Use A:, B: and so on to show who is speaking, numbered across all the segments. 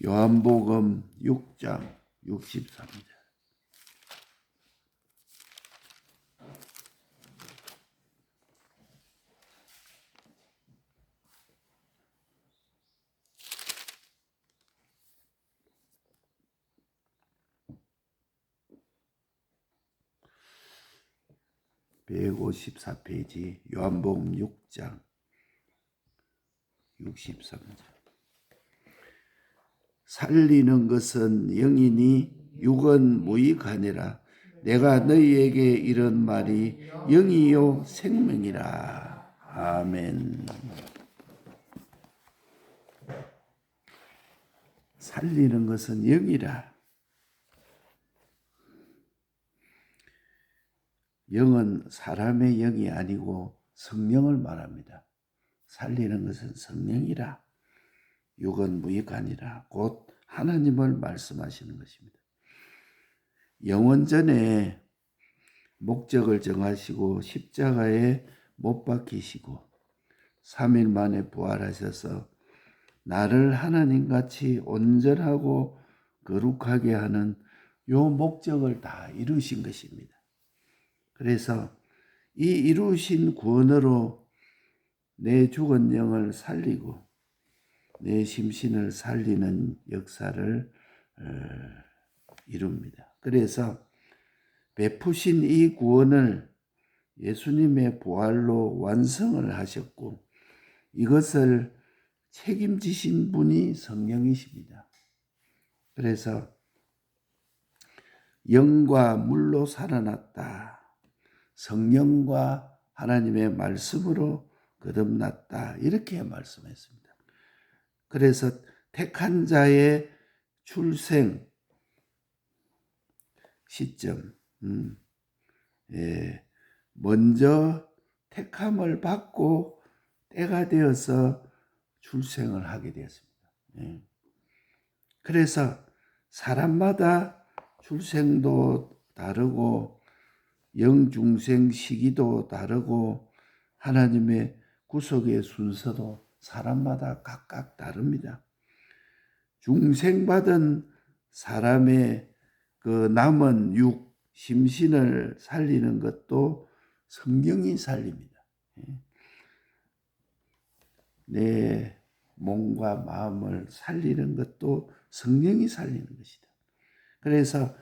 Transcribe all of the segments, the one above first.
A: 요한복음 6장 63절. (154페이지) 요한복음 6장 63절. 살리는 것은 영이니 육은 무익하니라. 내가 너희에게 이런 말이 영이요 생명이라. 아멘. 살리는 것은 영이라. 영은 사람의 영이 아니고 성령을 말합니다. 살리는 것은 성령이라. 육은 무익하니라. 곧 하나님을 말씀하시는 것입니다. 영원전에 목적을 정하시고 십자가에 못 박히시고 3일 만에 부활하셔서 나를 하나님같이 온전하고 거룩하게 하는 요 목적을 다 이루신 것입니다. 그래서 이 이루신 구원으로 내 죽은 영을 살리고 내 심신을 살리는 역사를 이룹니다. 그래서 베푸신 이 구원을 예수님의 부활로 완성을 하셨고 이것을 책임지신 분이 성령이십니다. 그래서 영과 물로 살아났다. 성령과 하나님의 말씀으로 거듭났다. 이렇게 말씀했습니다. 그래서 택한 자의 출생 시점, 먼저 택함을 받고 때가 되어서 출생을 하게 되었습니다. 그래서 사람마다 출생도 다르고 영중생 시기도 다르고 하나님의 구속의 순서도 사람마다 각각 다릅니다. 중생받은 사람의 그 남은 육, 심신을 살리는 것도 성령이 살립니다. 내 몸과 마음을 살리는 것도 성령이 살리는 것이다. 그래서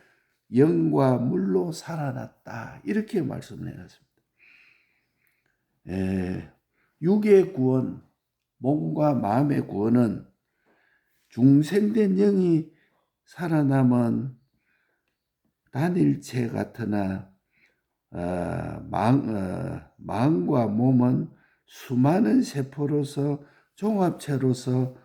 A: 영과 물로 살아났다. 이렇게 말씀을 해놨습니다. 육의 구원, 몸과 마음의 구원은 중생된 영이 살아남은 단일체 같으나 마음과 몸은 수많은 세포로서 종합체로서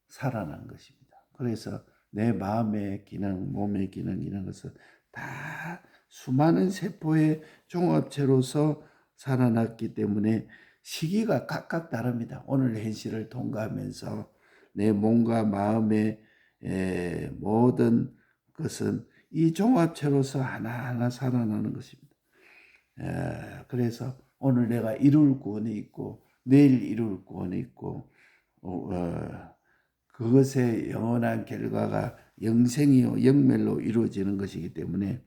A: 살아난 것입니다. 그래서 내 마음의 기능, 몸의 기능 이런 것은 다 수많은 세포의 종합체로서 살아났기 때문에 시기가 각각 다릅니다. 오늘 현실을 통과하면서 내 몸과 마음의 모든 것은 이 종합체로서 하나하나 살아나는 것입니다. 그래서 오늘 내가 이룰 구원이 있고 내일 이룰 구원이 있고 그것의 영원한 결과가 영생이요 영멸로 이루어지는 것이기 때문에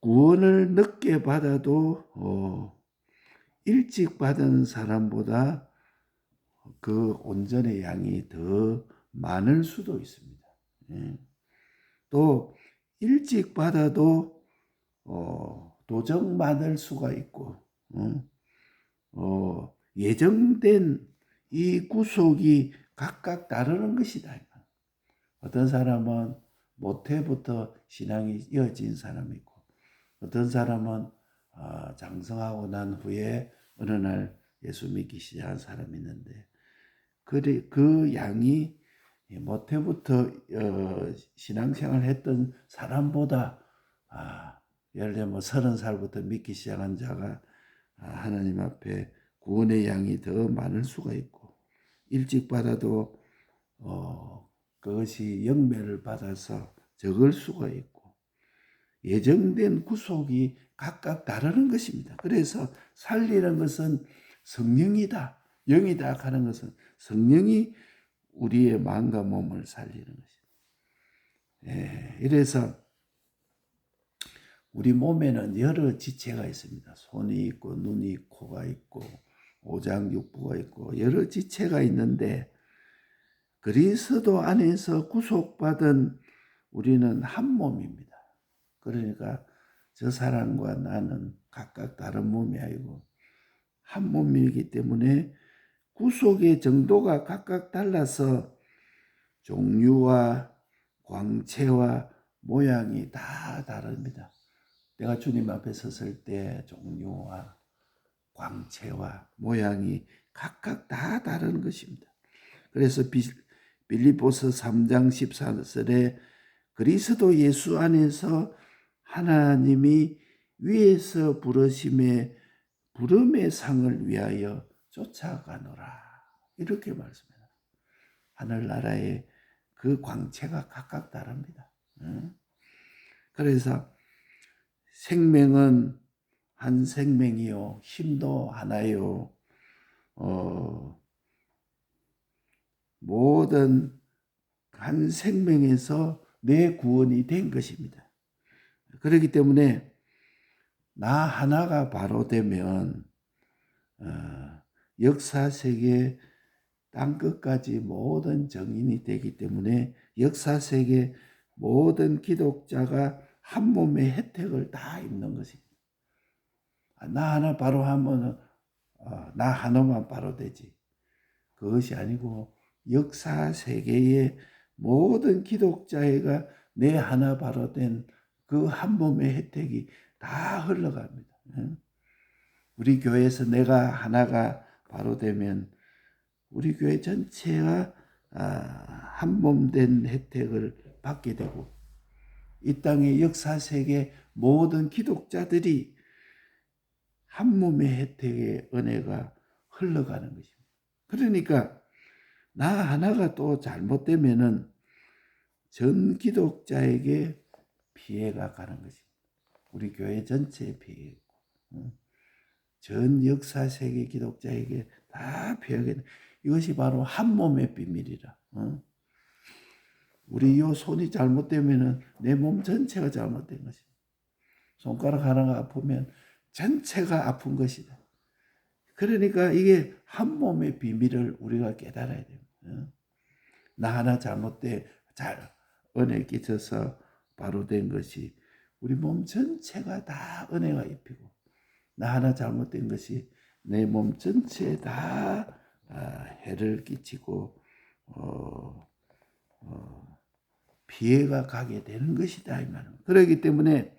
A: 구원을 늦게 받아도 일찍 받은 사람보다 그 온전의 양이 더 많을 수도 있습니다. 또 일찍 받아도 도적받을 수가 있고 예정된 이 구속이 각각 다르는 것이다. 어떤 사람은 모태부터 신앙이 이어진 사람이 있고 어떤 사람은 장성하고 난 후에 어느 날 예수 믿기 시작한 사람이 있는데 그 양이 모태부터 신앙생활을 했던 사람보다 예를 들면 30살부터 믿기 시작한 자가 하나님 앞에 구원의 양이 더 많을 수가 있고 일찍 받아도 그것이 영매를 받아서 적을 수가 있고 예정된 구속이 각각 다르는 것입니다. 그래서 살리는 것은 성령이다. 영이다 하는 것은 성령이 우리의 마음과 몸을 살리는 것입니다. 예, 이래서 우리 몸에는 여러 지체가 있습니다. 손이 있고 눈이 있고 코가 있고 오장육부가 있고 여러 지체가 있는데 그리스도 안에서 구속받은 우리는 한 몸입니다. 그러니까 저 사람과 나는 각각 다른 몸이 아니고 한 몸이기 때문에 구속의 정도가 각각 달라서 종류와 광채와 모양이 다 다릅니다. 내가 주님 앞에 섰을 때 종류와 광채와 모양이 각각 다 다른 것입니다. 그래서 빌립보서 3장 14절에 그리스도 예수 안에서 하나님이 위에서 부르심에 부름의 상을 위하여 쫓아가노라 이렇게 말씀합니다. 하늘나라의 그 광채가 각각 다릅니다. 그래서 생명은 한 생명이요 힘도 하나요. 모든 한 생명에서 내 구원이 된 것입니다. 그렇기 때문에 나 하나가 바로 되면 역사세계 땅끝까지 모든 정인이 되기 때문에 역사세계 모든 기독자가 한 몸의 혜택을 다 입는 것입니다. 나 하나 바로 하면 나 하나만 바로 되지. 그것이 아니고 역사세계의 모든 기독자가 내 하나 바로 된 그 한 몸의 혜택이 다 흘러갑니다. 우리 교회에서 내가 하나가 바로 되면 우리 교회 전체가 한 몸 된 혜택을 받게 되고 이 땅의 역사세계 모든 기독자들이 한 몸의 혜택의 은혜가 흘러가는 것입니다. 그러니까 나 하나가 또 잘못되면은 전 기독자에게 피해가 가는 것입니다. 우리 교회 전체에 피해가 있고 전 역사세계 기독자에게 다 피해가 있는 이것이 바로 한 몸의 비밀이라. 우리 요 손이 잘못되면은 내 몸 전체가 잘못된 것입니다. 손가락 하나가 아프면 전체가 아픈 것이다. 그러니까 이게 한 몸의 비밀을 우리가 깨달아야 됩니다. 나 하나 잘못돼 은혜 끼쳐서 바로 된 것이 우리 몸 전체가 다 은혜가 입히고 나 하나 잘못된 것이 내 몸 전체에 다 해를 끼치고 피해가 가게 되는 것이다 이 말입니다. 그렇기 때문에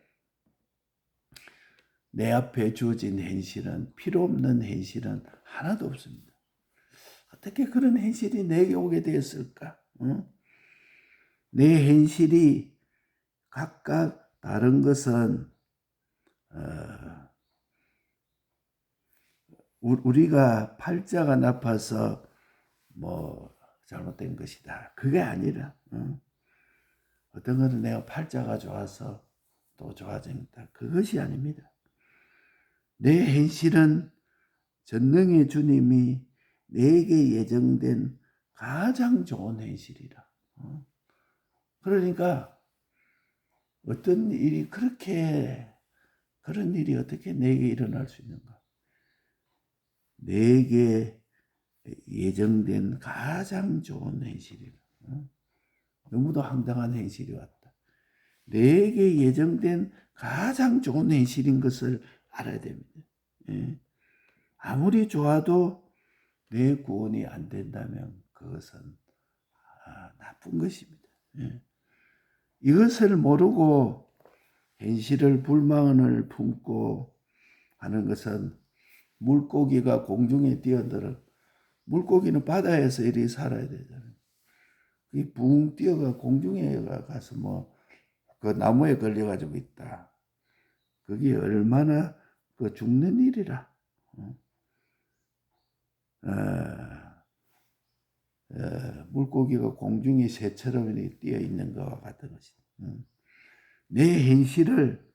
A: 내 앞에 주어진 현실은 필요 없는 현실은 하나도 없습니다. 어떻게 그런 현실이 내게 오게 되었을까? 내 현실이 각각 다른 것은 우리가 팔자가 나빠서 뭐 잘못된 것이다. 그게 아니라 어떤 것은 내가 팔자가 좋아서 또 좋아진다. 그것이 아닙니다. 내 현실은 전능의 주님이 내게 예정된 가장 좋은 현실이라. 그러니까 어떤 일이 그런 일이 어떻게 내게 일어날 수 있는가? 내게 예정된 가장 좋은 현실이라. 너무도 황당한 현실이 왔다. 내게 예정된 가장 좋은 현실인 것을 알아야 됩니다. 아무리 좋아도 내 구원이 안 된다면 그것은 나쁜 것입니다. 이것을 모르고 현실을 불만을 품고 하는 것은 물고기가 공중에 뛰어들어 물고기는 바다에서 이리 살아야 되잖아요. 붕 뛰어가 공중에 가서 뭐 그 나무에 걸려가지고 있다. 그게 얼마나 그 죽는 일이라. 물고기가 공중에 새처럼 뛰어 있는 것과 같은 것이다. 내 현실을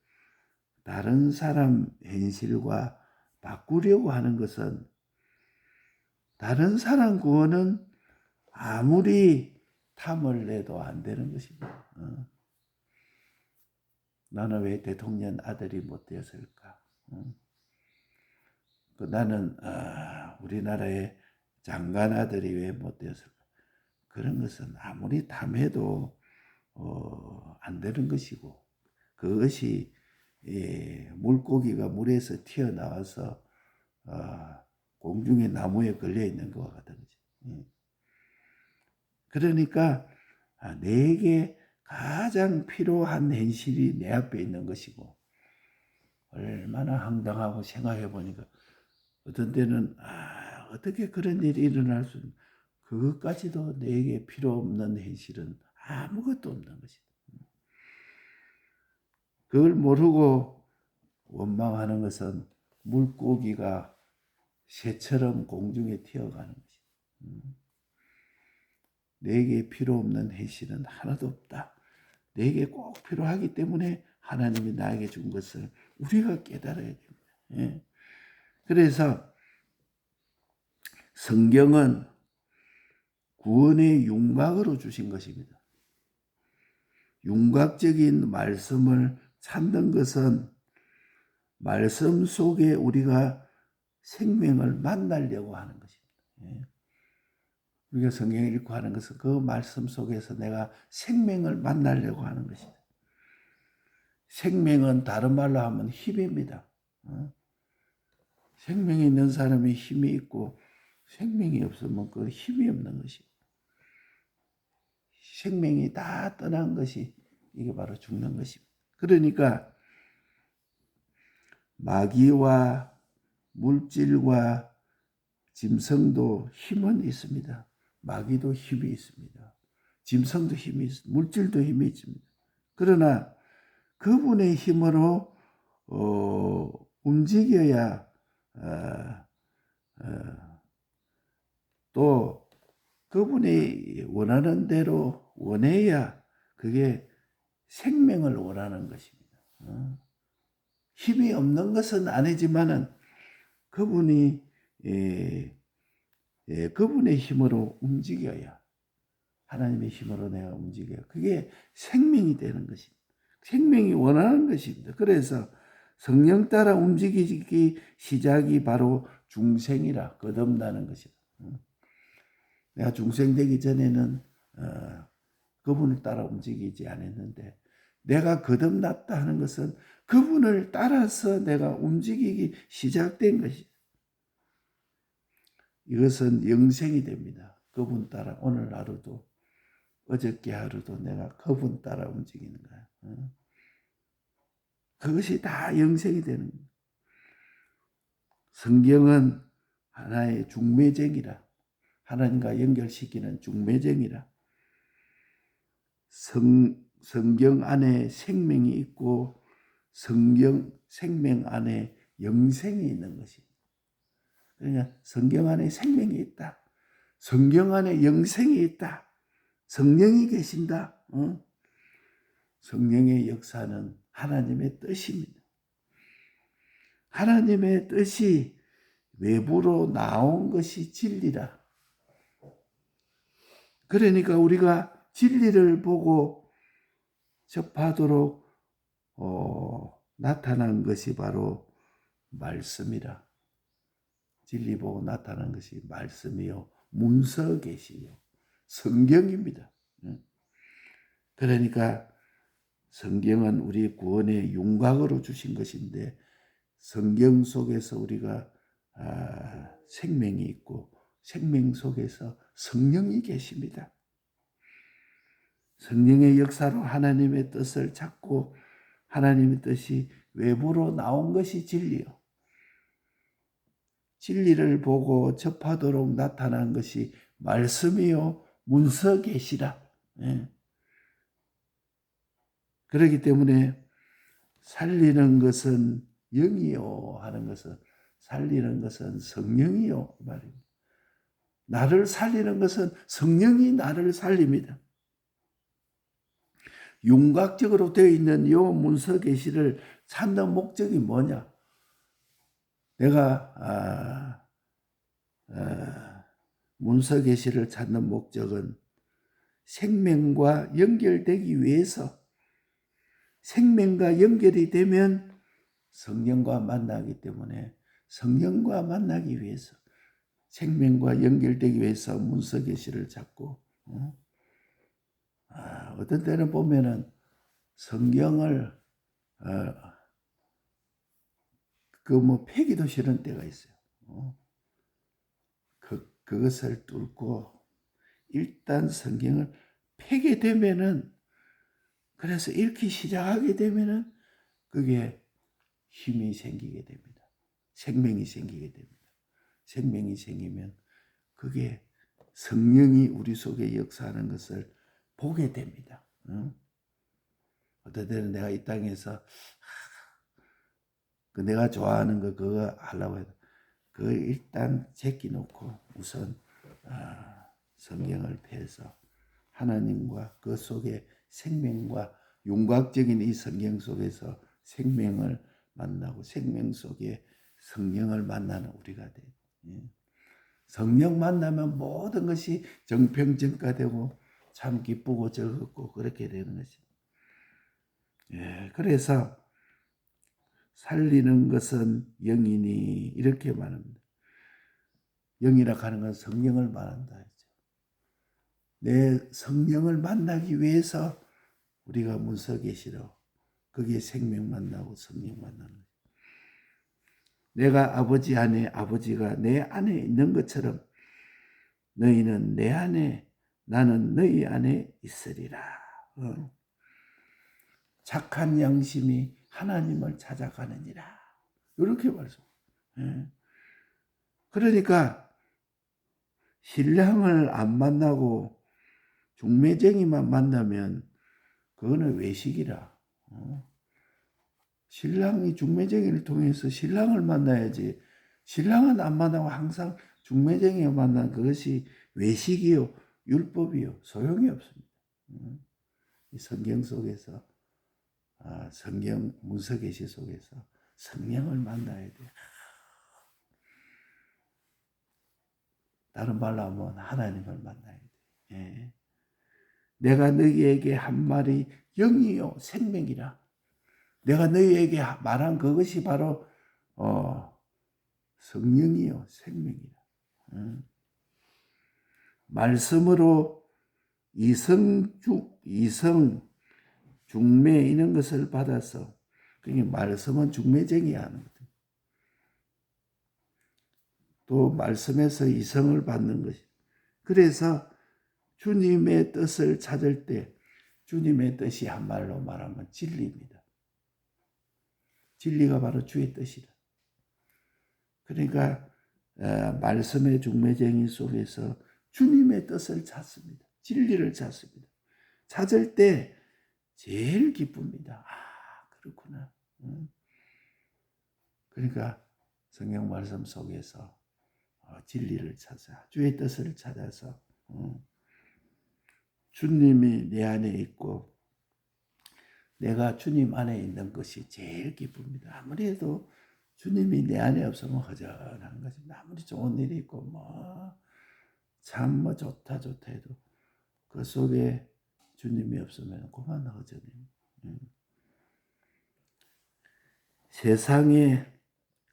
A: 다른 사람 현실과 바꾸려고 하는 것은 다른 사람 구원은 아무리 탐을 내도 안 되는 것입니다. 나는 왜 대통령 아들이 못 되었을까? 나는 우리나라의 장관 아들이 왜 못 되었을까? 그런 것은 아무리 탐해도 안 되는 것이고, 그것이 물고기가 물에서 튀어나와서 공중의 나무에 걸려 있는 것과 같은 거죠. 그러니까 내게 가장 필요한 현실이 내 앞에 있는 것이고, 얼마나 황당하고 생각해 보니까 어떤 때는 어떻게 그런 일이 일어날 수 있는, 그것까지도 내게 필요 없는 현실은 아무것도 없는 것이다. 그걸 모르고 원망하는 것은 물고기가 새처럼 공중에 튀어가는 것이다. 내게 필요 없는 현실은 하나도 없다. 내게 꼭 필요하기 때문에 하나님이 나에게 준 것을 우리가 깨달아야 됩니다. 예. 그래서 성경은 구원의 윤곽으로 주신 것입니다. 윤곽적인 말씀을 찾는 것은 말씀 속에 우리가 생명을 만나려고 하는 것입니다. 예. 우리가 성경을 읽고 하는 것은 그 말씀 속에서 내가 생명을 만나려고 하는 것이다. 생명은 다른 말로 하면 힘입니다. 생명이 있는 사람이 힘이 있고 생명이 없으면 그 힘이 없는 것이고, 생명이 다 떠난 것이 이게 바로 죽는 것입니다. 그러니까 마귀와 물질과 짐승도 힘은 있습니다. 마귀도 힘이 있습니다. 짐승도 힘이 있습니다. 물질도 힘이 있습니다. 그러나 그분의 힘으로 움직여야 또 그분이 원하는 대로 원해야 그게 생명을 원하는 것입니다. 힘이 없는 것은 아니지만은 그분이 그분의 힘으로 움직여야, 하나님의 힘으로 내가 움직여야 그게 생명이 되는 것입니다. 생명이 원하는 것입니다. 그래서 성령 따라 움직이기 시작이 바로 중생이라 거듭나는 것이다. 내가 중생 되기 전에는 그분을 따라 움직이지 않았는데, 내가 거듭났다 하는 것은 그분을 따라서 내가 움직이기 시작된 것이다. 이것은 영생이 됩니다. 그분 따라 오늘 하루도 어저께 하루도 내가 그분 따라 움직이는 거야. 그것이 다 영생이 되는 거야. 성경은 하나의 중매쟁이라, 하나님과 연결시키는 중매쟁이라. 성경 안에 생명이 있고 생명 안에 영생이 있는 것입니다. 그러니까 성경 안에 생명이 있다. 성경 안에 영생이 있다. 성령이 계신다. 성령의 역사는 하나님의 뜻입니다. 하나님의 뜻이 외부로 나온 것이 진리라. 그러니까 우리가 진리를 보고 접하도록 나타난 것이 바로 말씀이라. 진리 보고 나타난 것이 말씀이요 문서 계시요 성경입니다. 그러니까 성경은 우리 구원의 윤곽으로 주신 것인데, 성경 속에서 우리가 생명이 있고 생명 속에서 성령이 계십니다. 성령의 역사로 하나님의 뜻을 찾고 하나님의 뜻이 외부로 나온 것이 진리요. 진리를 보고 접하도록 나타난 것이 말씀이요 문서 계시라. 그렇기 때문에 살리는 것은 영이요 하는 것은, 살리는 것은 성령이요 말입니다. 나를 살리는 것은 성령이 나를 살립니다. 윤곽적으로 되어 있는 이 문서 계시를 찾는 목적이 뭐냐? 내가 문서 계시를 찾는 목적은 생명과 연결되기 위해서, 생명과 연결이 되면 성령과 만나기 때문에 성령과 만나기 위해서, 생명과 연결되기 위해서 문서 계시를 찾고, 어떤 때는 보면은 성경을 폐기도 싫은 때가 있어요. 그것을 뚫고 일단 성경을 폐게 되면은, 그래서 읽기 시작하게 되면은 그게 힘이 생기게 됩니다. 생명이 생기게 됩니다. 생명이 생기면 그게 성령이 우리 속에 역사하는 것을 보게 됩니다. 어떨 때는 내가 이 땅에서 내가 좋아하는 거 그거 하려고 해도 그걸 일단 제끼놓고 우선 성경을 펴서 하나님과 그 속에 생명과 윤곽적인 이 성경 속에서 생명을 만나고 생명 속에 성령을 만나는 우리가 돼. 성령 만나면 모든 것이 정평정가되고 참 기쁘고 즐겁고 그렇게 되는 것이. 그래서 살리는 것은 영이니 이렇게 말합니다. 영이라 하는 건 성령을 말한다 했죠. 내 성령을 만나기 위해서 우리가 문서 계시로 거기에 생명 만나고 성령 만나는 거예요. 내가 아버지 안에, 아버지가 내 안에 있는 것처럼 너희는 내 안에, 나는 너희 안에 있으리라. 착한 양심이 하나님을 찾아가느니라. 이렇게 말씀. 그러니까 신랑을 안 만나고 중매쟁이만 만나면 그거는 외식이라. 신랑이 중매쟁이를 통해서 신랑을 만나야지. 신랑은 안 만나고 항상 중매쟁이를 만난 그것이 외식이요, 율법이요, 소용이 없습니다. 이 성경 속에서, 성경 문서 계시 속에서 성령을 만나야 돼. 다른 말로 하면 하나님을 만나야 돼. 내가 너희에게 한 말이 영이요 생명이라. 내가 너희에게 말한 그것이 바로 성령이요 생명이라. 말씀으로 이성 중매 이런 것을 받아서, 그러니까 말씀은 중매쟁이 하는 거죠. 또 말씀에서 이성을 받는 것이. 그래서 주님의 뜻을 찾을 때, 주님의 뜻이 한 말로 말하면 진리입니다. 진리가 바로 주의 뜻이다. 그러니까 말씀의 중매쟁이 속에서 주님의 뜻을 찾습니다. 진리를 찾습니다. 찾을 때 제일 기쁩니다. 그렇구나. 그러니까 성경 말씀 속에서 진리를 찾아, 주의 뜻을 찾아서 주님이 내 안에 있고 내가 주님 안에 있는 것이 제일 기쁩니다. 아무래도 주님이 내 안에 없으면 허전한 것입니다. 아무리 좋은 일이 있고 참 좋다 해도 그 속에 주님이 없으면 그만 허전해요. 세상에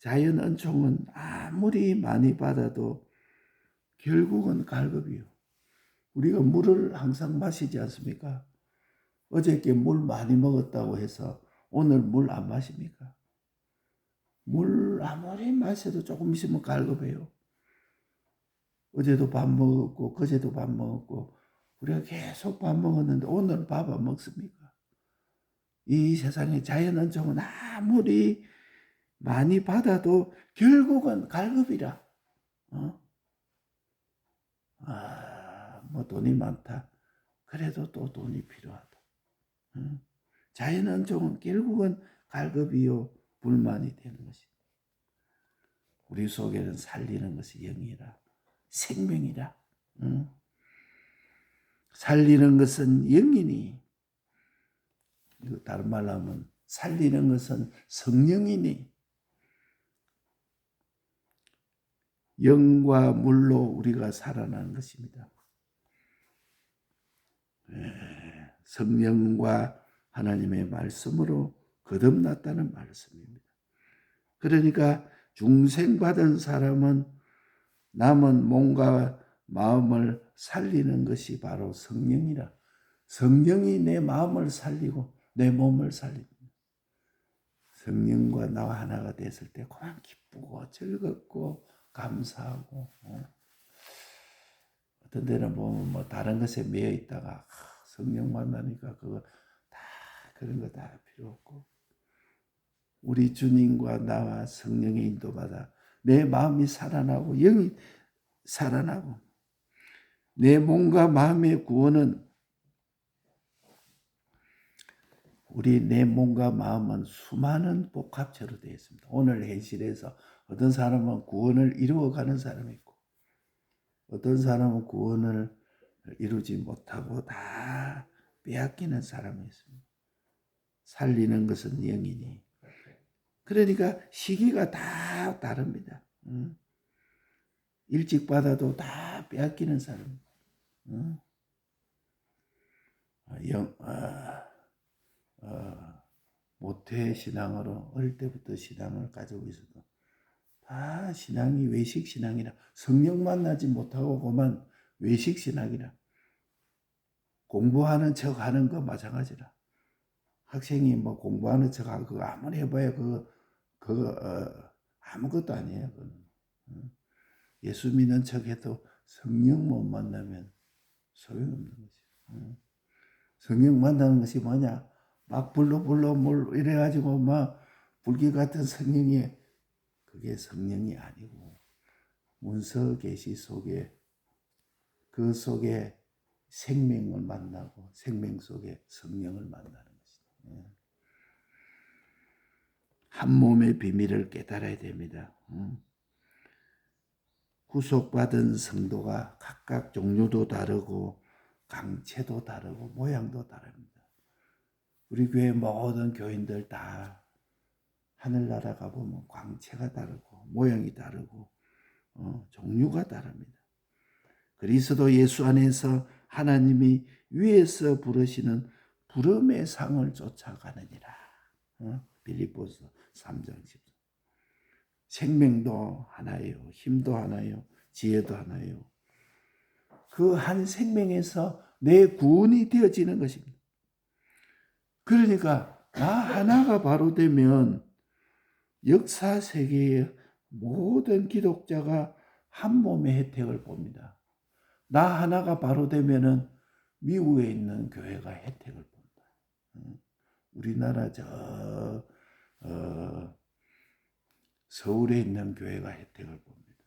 A: 자연 은총은 아무리 많이 받아도 결국은 갈급이요. 우리가 물을 항상 마시지 않습니까? 어저께 물 많이 먹었다고 해서 오늘 물 안 마십니까? 물 아무리 마셔도 조금 있으면 갈급해요. 어제도 밥 먹었고 그제도 밥 먹었고 우리가 계속 밥 먹었는데 오늘 밥 안 먹습니까? 이 세상에 자연 은총은 아무리 많이 받아도 결국은 갈급이라. 돈이 많다. 그래도 또 돈이 필요하다. 자연 은총은 결국은 갈급이요 불만이 되는 것입니다. 우리 속에는 살리는 것이 영이라, 생명이라. 살리는 것은 영이니, 다른 말로 하면 살리는 것은 성령이니, 영과 물로 우리가 살아나는 것입니다. 성령과 하나님의 말씀으로 거듭났다는 말씀입니다. 그러니까 중생받은 사람은 남은 몸과 마음을 살리는 것이 바로 성령이라. 성령이 내 마음을 살리고 내 몸을 살립니다. 성령과 나와 하나가 됐을 때 그만 기쁘고 즐겁고 감사하고, 어떤 데는 뭐 다른 것에 매여 있다가 성령 만나니까 그거 다 그런 거 다 필요 없고, 우리 주님과 나와 성령의 인도받아 내 마음이 살아나고 영이 살아나고 내 몸과 마음의 구원은, 우리 내 몸과 마음은 수많은 복합체로 되어 있습니다. 오늘 현실에서 어떤 사람은 구원을 이루어가는 사람이 있고 어떤 사람은 구원을 이루지 못하고 다 빼앗기는 사람이 있습니다. 살리는 것은 영이니. 그러니까 시기가 다 다릅니다. 일찍 받아도 다 빼앗기는 사람. 모태 신앙으로 어릴 때부터 신앙을 가지고 있어도 다 신앙이 외식 신앙이라, 성령 만나지 못하고 그만 외식 신앙이라, 공부하는 척 하는 거 마찬가지라. 학생이 뭐 공부하는 척 하고 그거 아무리 해봐야 그거 아무것도 아니에요. 예수 믿는 척 해도 성령 못 만나면 소용없는 거지. 성령 만나는 것이 뭐냐? 막 불러 뭘 이래가지고 막 불길 같은 성령이, 그게 성령이 아니고 문서 계시 속에, 그 속에 생명을 만나고 생명 속에 성령을 만나는 것이다. 한 몸의 비밀을 깨달아야 됩니다. 구속받은 성도가 각각 종류도 다르고 강체도 다르고 모양도 다릅니다. 우리 교회 모든 교인들 다 하늘나라 가보면 광채가 다르고 모양이 다르고 종류가 다릅니다. 그리스도 예수 안에서 하나님이 위에서 부르시는 부름의 상을 쫓아가느니라. 빌립보서 3장 10절. 생명도 하나예요. 힘도 하나예요. 지혜도 하나예요. 그 한 생명에서 내 구원이 되어지는 것입니다. 그러니까 나 하나가 바로 되면 역사 세계의 모든 기독자가 한 몸의 혜택을 봅니다. 나 하나가 바로 되면은 미국에 있는 교회가 혜택을 본다. 우리나라 서울에 있는 교회가 혜택을 봅니다.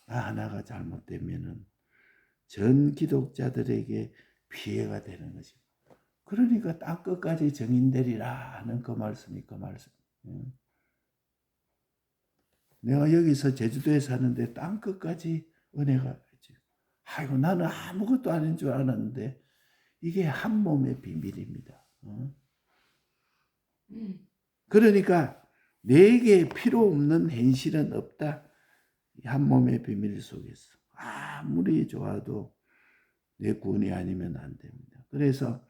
A: 나 하나가 잘못되면은 전 기독자들에게 피해가 되는 것입니다. 그러니까 땅 끝까지 정인되리라 하는 그 말씀이 그 말씀. 내가 여기서 제주도에 사는데 땅 끝까지 은혜가 있지. 아이고 나는 아무것도 아닌 줄 알았는데 이게 한 몸의 비밀입니다. 그러니까 내게 필요 없는 현실은 없다. 한 몸의 비밀 속에서 아무리 좋아도 내 구원이 아니면 안 됩니다. 그래서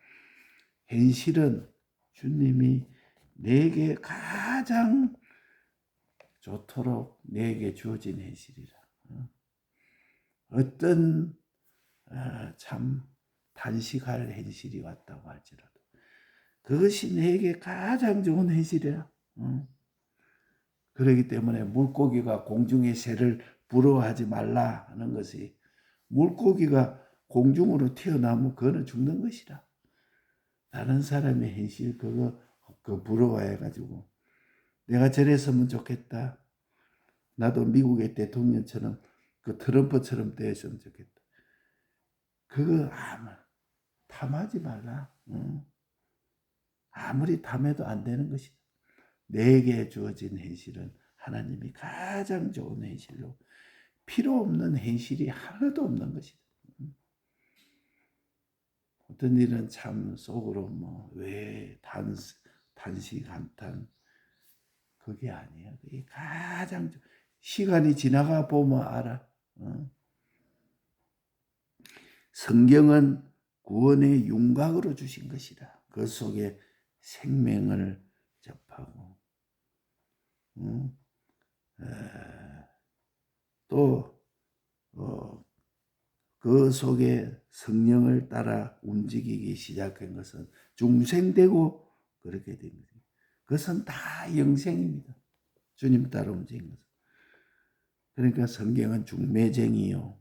A: 현실은 주님이 내게 가장 좋도록 내게 주어진 현실이라. 어떤 참 단식할 현실이 왔다고 할지라도 그것이 내게 가장 좋은 현실이라. 그렇기 때문에 물고기가 공중의 새를 부러워하지 말라 하는 것이, 물고기가 공중으로 튀어나오면 그거는 죽는 것이라. 다른 사람의 현실 그거 부러워해가지고 내가 저랬으면 좋겠다. 나도 미국의 대통령처럼 그 트럼프처럼 되었으면 좋겠다. 그거 탐하지 말라. 아무리 탐해도 안 되는 것이다. 내게 주어진 현실은 하나님이 가장 좋은 현실로, 필요 없는 현실이 하나도 없는 것이다. 어떤 일은 참 속으로 왜 단식 한탄, 그게 아니야. 그게 가장 시간이 지나가 보면 알아. 성경은 구원의 윤곽으로 주신 것이다. 그 속에 생명을 접하고 또 그 속에 성령을 따라 움직이기 시작한 것은 중생되고 그렇게 된 거죠. 그것은 다 영생입니다. 주님 따라 움직인 것은. 그러니까 성경은 중매쟁이요.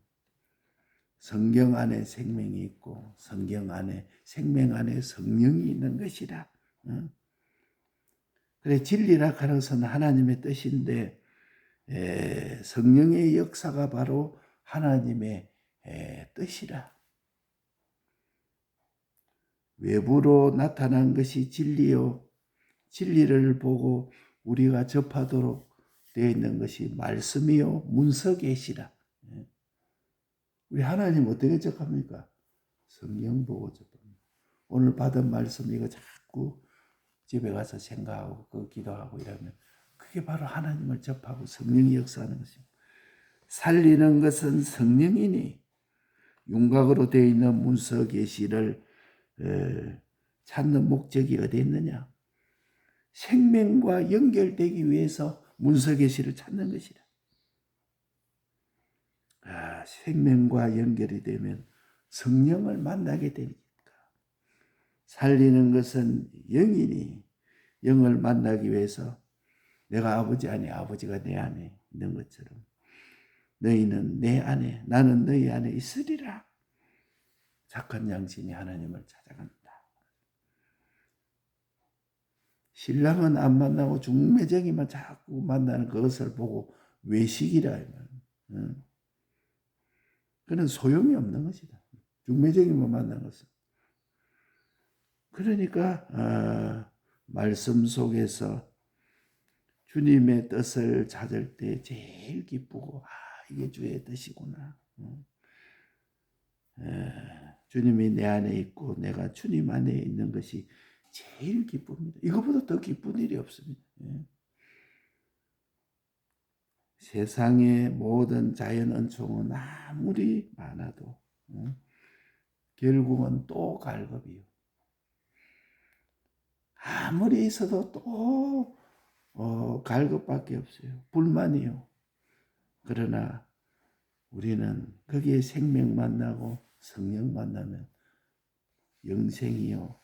A: 성경 안에 생명이 있고 성경 안에 생명 안에 성령이 있는 것이라. 그래 진리라 하는 것은 하나님의 뜻인데 성령의 역사가 바로 하나님의 뜻이라. 외부로 나타난 것이 진리요. 진리를 보고 우리가 접하도록 되어 있는 것이 말씀이요. 문서 계시라. 우리 하나님 어떻게 접합니까? 성경 보고 접합니다. 오늘 받은 말씀 이거 자꾸 집에 가서 생각하고 그 기도하고 이러면 그게 바로 하나님을 접하고 성령이 역사하는 것입니다. 살리는 것은 성령이니 윤곽으로 되어 있는 문서 계시를 찾는 목적이 어디 있느냐? 생명과 연결되기 위해서 문서 계시를 찾는 것이다. 생명과 연결이 되면 성령을 만나게 되니까. 살리는 것은 영이니 영을 만나기 위해서 내가 아버지 안에 아버지가 내 안에 있는 것처럼 너희는 내 안에 나는 너희 안에 있으리라. 착한 양심이 하나님을 찾아간다. 신랑은 안 만나고 중매쟁이만 자꾸 만나는 그것을 보고 외식이라. 그는 소용이 없는 것이다. 중매쟁이만 만난 것은. 그러니까 말씀 속에서 주님의 뜻을 찾을 때 제일 기쁘고 이게 주의 뜻이구나. 주님이 내 안에 있고 내가 주님 안에 있는 것이 제일 기쁩니다. 이것보다 더 기쁜 일이 없습니다. 세상의 모든 자연 은총은 아무리 많아도 결국은 또 갈급이요. 아무리 있어도 또 갈급밖에 없어요. 불만이요. 그러나 우리는 거기에 생명 만나고 성령 만나면 영생이요,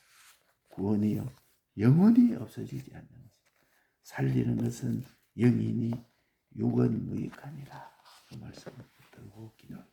A: 구원이요, 영원히 없어지지 않는 것입니다. 살리는 것은 영이니 육은 무익하니라. 그 말씀을 듣고 기도합니다.